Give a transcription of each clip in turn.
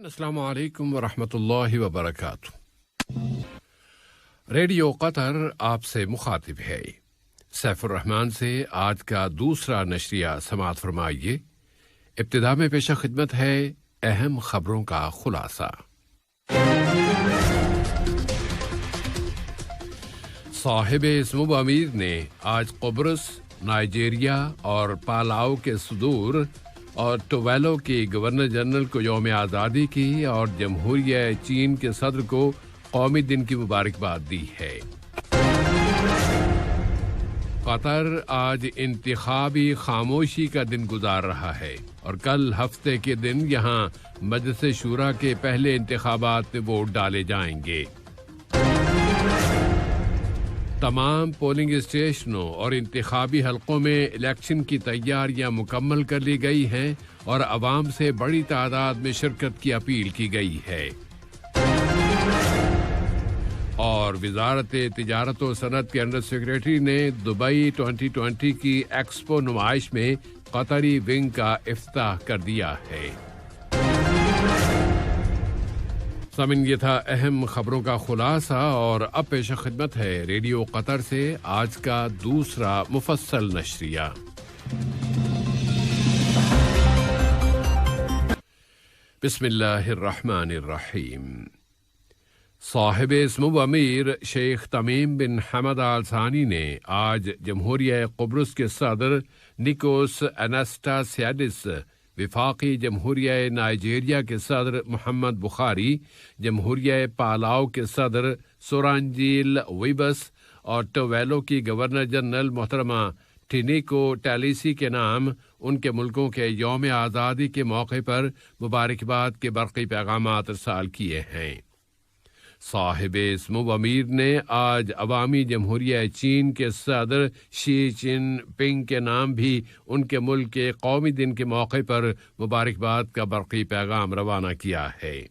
السلام علیکم ورحمۃ اللہ وبرکاتہ۔ ریڈیو قطر آپ سے مخاطب ہے۔ سیف الرحمان سے آج کا دوسرا نشریہ سماعت فرمائیے۔ ابتدا میں پیش خدمت ہے اہم خبروں کا خلاصہ۔ صاحب اسم امیر نے آج قبرص، نائجیریا اور پالاؤ کے صدور اور ٹویلو کے گورنر جنرل کو یوم آزادی کی اور جمہوریہ چین کے صدر کو قومی دن کی مبارکباد دی ہے۔ قطر آج انتخابی خاموشی کا دن گزار رہا ہے اور کل ہفتے کے دن یہاں مجلس شورا کے پہلے انتخابات میں ووٹ ڈالے جائیں گے۔ تمام پولنگ اسٹیشنوں اور انتخابی حلقوں میں الیکشن کی تیاریاں مکمل کر لی گئی ہیں اور عوام سے بڑی تعداد میں شرکت کی اپیل کی گئی ہے۔ اور وزارت تجارت و صنعت کے انڈر سیکریٹری نے دبئی 2020 کی ایکسپو نمائش میں قطری ونگ کا افتتاح کر دیا ہے۔ سامعین، یہ تھا اہم خبروں کا خلاصہ اور اب پیش خدمت ہے ریڈیو قطر سے آج کا دوسرا مفصل نشریہ۔ بسم اللہ الرحمن الرحیم۔ صاحب اسم امیر شیخ تمیم بن حمد آل ثانی نے آج جمہوریہ قبرص کے صدر نیکوس اناسٹاسیاڈس، وفاقی جمہوریہ نائجیریا کے صدر محمد بخاری، جمہوریہ پالاؤ کے صدر سورانجیل ویبس اور ٹویلو کی گورنر جنرل محترمہ ٹینیکو ٹیلیسی کے نام ان کے ملکوں کے یوم آزادی کے موقع پر مبارکباد کے برقی پیغامات ارسال کیے ہیں۔ صاحب اسم امیر نے آج عوامی جمہوریہ چین کے صدر شی جن پنگ کے نام بھی ان کے ملک کے قومی دن کے موقع پر مبارکباد کا برقی پیغام روانہ کیا ہے۔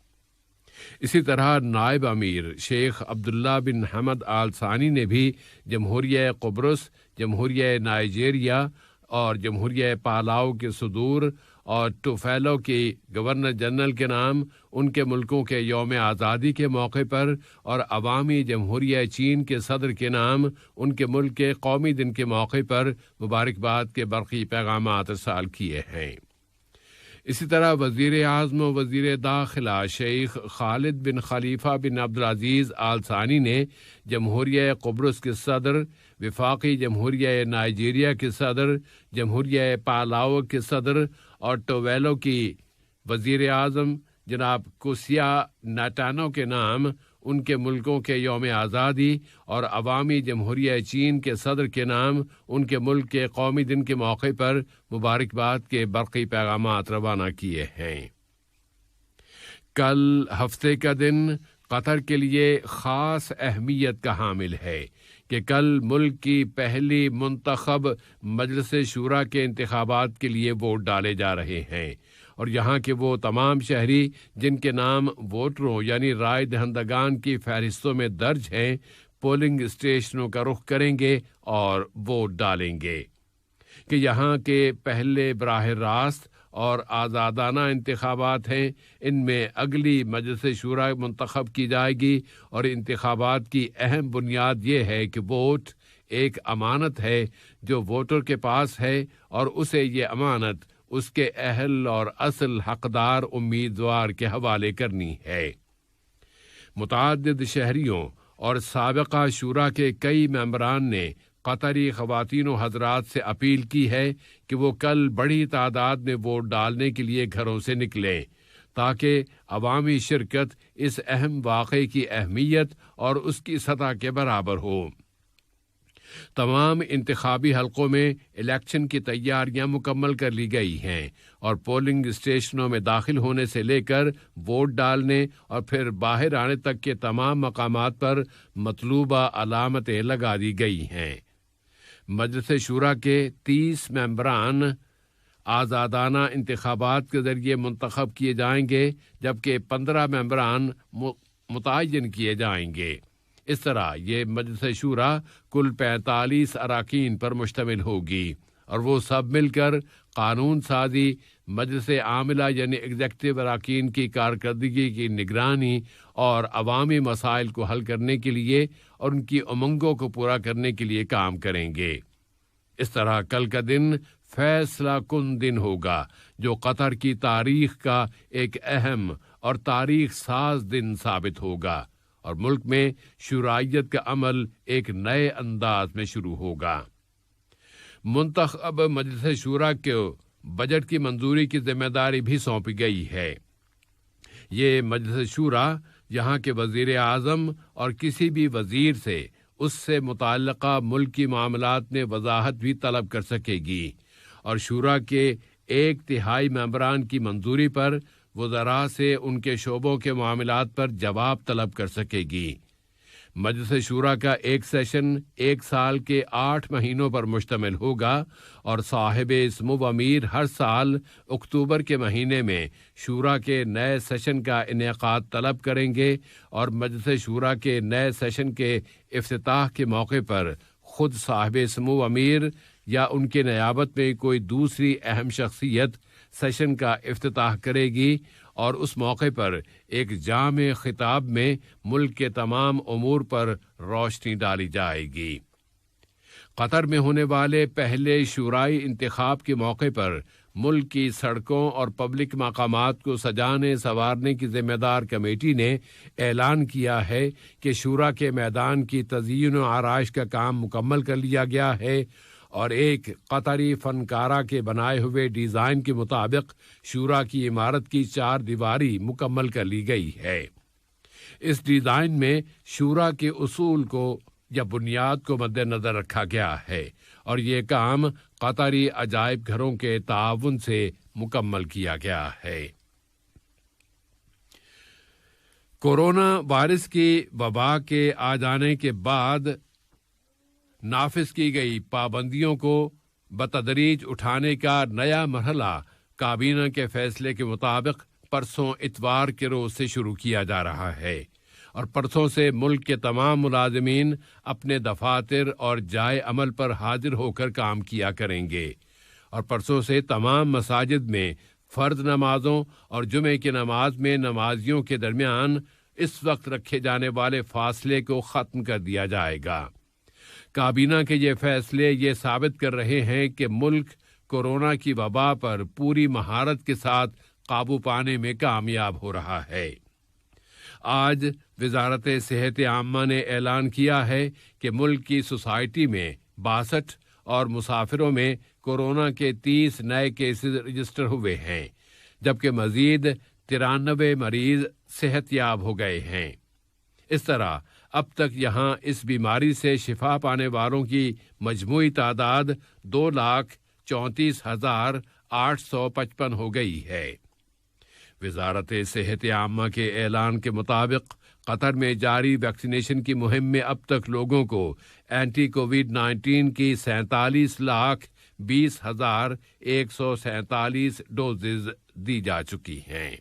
اسی طرح نائب امیر شیخ عبداللہ بن حمد آل ثانی نے بھی جمہوریہ قبرص، جمہوریہ نائجیریا اور جمہوریہ پالاؤ کے صدور اور ٹوفیلو کے گورنر جنرل کے نام ان کے ملکوں کے یوم آزادی کے موقع پر اور عوامی جمہوریہ چین کے صدر کے نام ان کے ملک کے قومی دن کے موقع پر مبارکباد کے برقی پیغامات ارسال کیے ہیں۔ اسی طرح وزیر اعظم و وزیر داخلہ شیخ خالد بن خلیفہ بن عبدالعزیز آل ثانی نے جمہوریہ قبرص کے صدر، وفاقی جمہوریہ نائجیریا کے صدر، جمہوریہ پالاؤ کے صدر اور ٹویلو کی وزیر اعظم جناب کوسیا ناٹانو کے نام ان کے ملکوں کے یوم آزادی اور عوامی جمہوریہ چین کے صدر کے نام ان کے ملک کے قومی دن کے موقع پر مبارکباد کے برقی پیغامات روانہ کیے ہیں۔ کل ہفتے کا دن قطر کے لیے خاص اہمیت کا حامل ہے کہ کل ملک کی پہلی منتخب مجلس شورا کے انتخابات کے لیے ووٹ ڈالے جا رہے ہیں اور یہاں کے وہ تمام شہری جن کے نام ووٹروں یعنی رائے دہندگان کی فہرستوں میں درج ہیں، پولنگ اسٹیشنوں کا رخ کریں گے اور ووٹ ڈالیں گے کہ یہاں کے پہلے براہ راست اور آزادانہ انتخابات ہیں۔ ان میں اگلی مجلس شورا منتخب کی جائے گی اور انتخابات کی اہم بنیاد یہ ہے کہ ووٹ ایک امانت ہے جو ووٹر کے پاس ہے اور اسے یہ امانت اس کے اہل اور اصل حقدار امیدوار کے حوالے کرنی ہے۔ متعدد شہریوں اور سابقہ شورا کے کئی ممبران نے قطری خواتین و حضرات سے اپیل کی ہے کہ وہ کل بڑی تعداد میں ووٹ ڈالنے کے لیے گھروں سے نکلیں تاکہ عوامی شرکت اس اہم واقعے کی اہمیت اور اس کی سطح کے برابر ہو۔ تمام انتخابی حلقوں میں الیکشن کی تیاریاں مکمل کر لی گئی ہیں اور پولنگ اسٹیشنوں میں داخل ہونے سے لے کر ووٹ ڈالنے اور پھر باہر آنے تک کے تمام مقامات پر مطلوبہ علامتیں لگا دی گئی ہیں۔ مجلس شورا کے 30 ممبران آزادانہ انتخابات کے ذریعے منتخب کیے جائیں گے جبکہ 15 ممبران متعین کیے جائیں گے۔ اس طرح یہ مجلس شورا کل 45 اراکین پر مشتمل ہوگی اور وہ سب مل کر قانون سازی، مجلس عاملہ یعنی ایگزیکٹو اراکین کی کارکردگی کی نگرانی اور عوامی مسائل کو حل کرنے کے لیے اور ان کی امنگوں کو پورا کرنے کے لیے کام کریں گے۔ اس طرح کل کا دن فیصلہ کن دن ہوگا جو قطر کی تاریخ کا ایک اہم اور تاریخ ساز دن ثابت ہوگا، اور ملک میں شورائیت کا عمل ایک نئے انداز میں شروع ہوگا۔ منتخب مجلس شورا کو بجٹ کی منظوری کی ذمہ داری بھی سونپی گئی ہے۔ یہ مجلس شورا یہاں کے وزیر اعظم اور کسی بھی وزیر سے اس سے متعلقہ ملکی معاملات میں وضاحت بھی طلب کر سکے گی، اور شورا کے 1/3 ممبران کی منظوری پر وزراء سے ان کے شعبوں کے معاملات پر جواب طلب کر سکے گی۔ مجلس شورا کا ایک سیشن 1 سال کے 8 مہینوں پر مشتمل ہوگا، اور صاحب سمو امیر ہر سال اکتوبر کے مہینے میں شورا کے نئے سیشن کا انعقاد طلب کریں گے، اور مجلس شورا کے نئے سیشن کے افتتاح کے موقع پر خود صاحب سمو امیر یا ان کے نیابت میں کوئی دوسری اہم شخصیت سیشن کا افتتاح کرے گی، اور اس موقع پر ایک جامع خطاب میں ملک کے تمام امور پر روشنی ڈالی جائے گی۔ قطر میں ہونے والے پہلے شورائی انتخاب کے موقع پر ملک کی سڑکوں اور پبلک مقامات کو سجانے سنوارنے کی ذمہ دار کمیٹی نے اعلان کیا ہے کہ شورا کے میدان کی تزئین و آرائش کا کام مکمل کر لیا گیا ہے، اور ایک قطری فنکارہ کے بنائے ہوئے ڈیزائن کے مطابق شورا کی عمارت کی 4 دیواری مکمل کر لی گئی ہے۔ اس ڈیزائن میں شورا کے اصول کو یا بنیاد کو مد نظر رکھا گیا ہے، اور یہ کام قطری عجائب گھروں کے تعاون سے مکمل کیا گیا ہے۔ کورونا وائرس کی وبا کے آ جانے کے بعد نافذ کی گئی پابندیوں کو بتدریج اٹھانے کا نیا مرحلہ کابینہ کے فیصلے کے مطابق پرسوں اتوار کے روز سے شروع کیا جا رہا ہے، اور پرسوں سے ملک کے تمام ملازمین اپنے دفاتر اور جائے عمل پر حاضر ہو کر کام کیا کریں گے، اور پرسوں سے تمام مساجد میں فرض نمازوں اور جمعے کی نماز میں نمازیوں کے درمیان اس وقت رکھے جانے والے فاصلے کو ختم کر دیا جائے گا۔ کابینہ کے یہ فیصلے یہ ثابت کر رہے ہیں کہ ملک کورونا کی وبا پر پوری مہارت کے ساتھ قابو پانے میں کامیاب ہو رہا ہے۔ آج وزارت صحت عامہ نے اعلان کیا ہے کہ ملک کی سوسائٹی میں 62 اور مسافروں میں کورونا کے 30 نئے کیسز رجسٹر ہوئے ہیں، جبکہ مزید 93 مریض صحت یاب ہو گئے ہیں۔ اس طرح اب تک یہاں اس بیماری سے شفا پانے والوں کی مجموعی تعداد 2,34,855 ہو گئی ہے۔ وزارت صحت عامہ کے اعلان کے مطابق قطر میں جاری ویکسینیشن کی مہم میں اب تک لوگوں کو اینٹی کووڈ-19 کی 47,20,147 ڈوزز دی جا چکی ہیں۔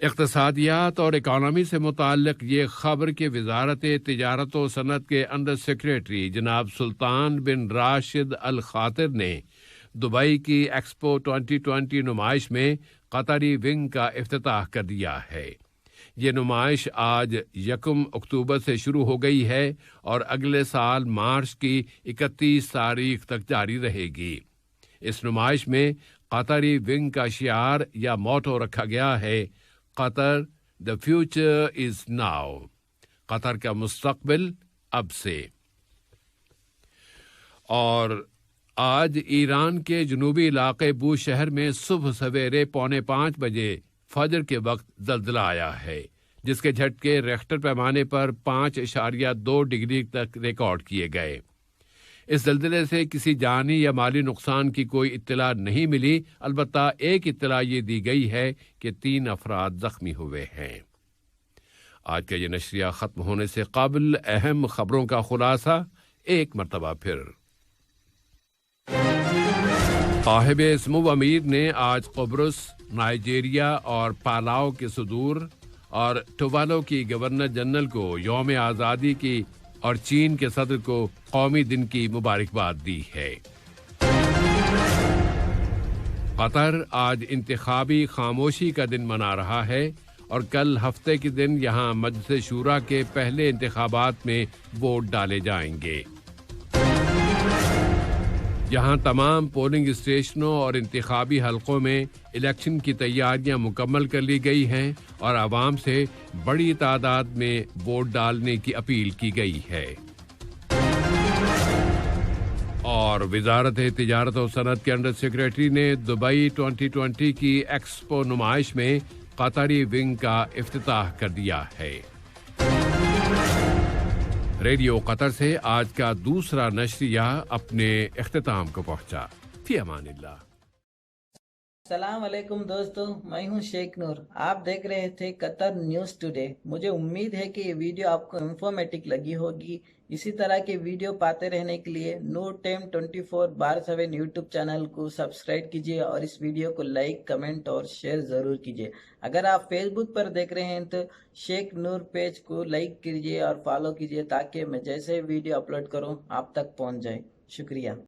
اقتصادیات اور اکانومی سے متعلق یہ خبر کہ وزارت تجارت و صنعت کے انڈر سیکریٹری جناب سلطان بن راشد الخاطر نے دبئی کی ایکسپو 2020 نمائش میں قطری ونگ کا افتتاح کر دیا ہے۔ یہ نمائش آج 1 اکتوبر سے شروع ہو گئی ہے اور اگلے سال مارچ کی 31 تاریخ تک جاری رہے گی۔ اس نمائش میں قطری ونگ کا شعار یا موٹو رکھا گیا ہے، قطر the future is now، قطر کا مستقبل اب سے۔ اور آج ایران کے جنوبی علاقے بو شہر میں صبح سویرے 4:45 بجے فجر کے وقت زلزلہ آیا ہے، جس کے جھٹکے ریکٹر پیمانے پر 5.2 ڈگری تک ریکارڈ کیے گئے۔ اس زلزلے سے کسی جانی یا مالی نقصان کی کوئی اطلاع نہیں ملی، البتہ ایک اطلاع یہ دی گئی ہے کہ 3 افراد زخمی ہوئے ہیں۔ آج کا یہ نشریہ ختم ہونے سے قبل اہم خبروں کا خلاصہ ایک مرتبہ پھر۔ صاحب سمو امیر نے آج قبرص، نائجیریا اور پالاؤ کے صدور اور ٹوالو کی گورنر جنرل کو یوم آزادی کی اور چین کے صدر کو قومی دن کی مبارکباد دی ہے۔ قطر آج انتخابی خاموشی کا دن منا رہا ہے اور کل ہفتے کے دن یہاں مجلس شورا کے پہلے انتخابات میں ووٹ ڈالے جائیں گے۔ یہاں تمام پولنگ اسٹیشنوں اور انتخابی حلقوں میں الیکشن کی تیاریاں مکمل کر لی گئی ہیں اور عوام سے بڑی تعداد میں ووٹ ڈالنے کی اپیل کی گئی ہے۔ اور وزارت تجارت و صنعت کے انڈر سیکریٹری نے دبئی 2020 کی ایکسپو نمائش میں قطری ونگ کا افتتاح کر دیا ہے۔ ریڈیو قطر سے آج کا دوسرا نشریہ اپنے اختتام کو پہنچا۔ فی امان اللہ۔ السلام علیکم دوستو، میں ہوں شیخ نور۔ آپ دیکھ رہے تھے قطر نیوز ٹوڈے۔ مجھے امید ہے کہ یہ ویڈیو آپ کو انفارمیٹک لگی ہوگی۔ اسی طرح کے ویڈیو پاتے رہنے کے لیے نور ٹائم 24/7 یوٹیوب چینل کو سبسکرائب کیجیے اور اس ویڈیو کو لائک، کمنٹ اور شیئر ضرور کیجیے۔ اگر آپ فیس بک پر دیکھ رہے ہیں تو شیخ نور پیج کو لائک کیجیے اور فالو کیجیے تاکہ میں جیسے ویڈیو اپلوڈ کروں آپ تک پہنچ جائے۔ شکریہ۔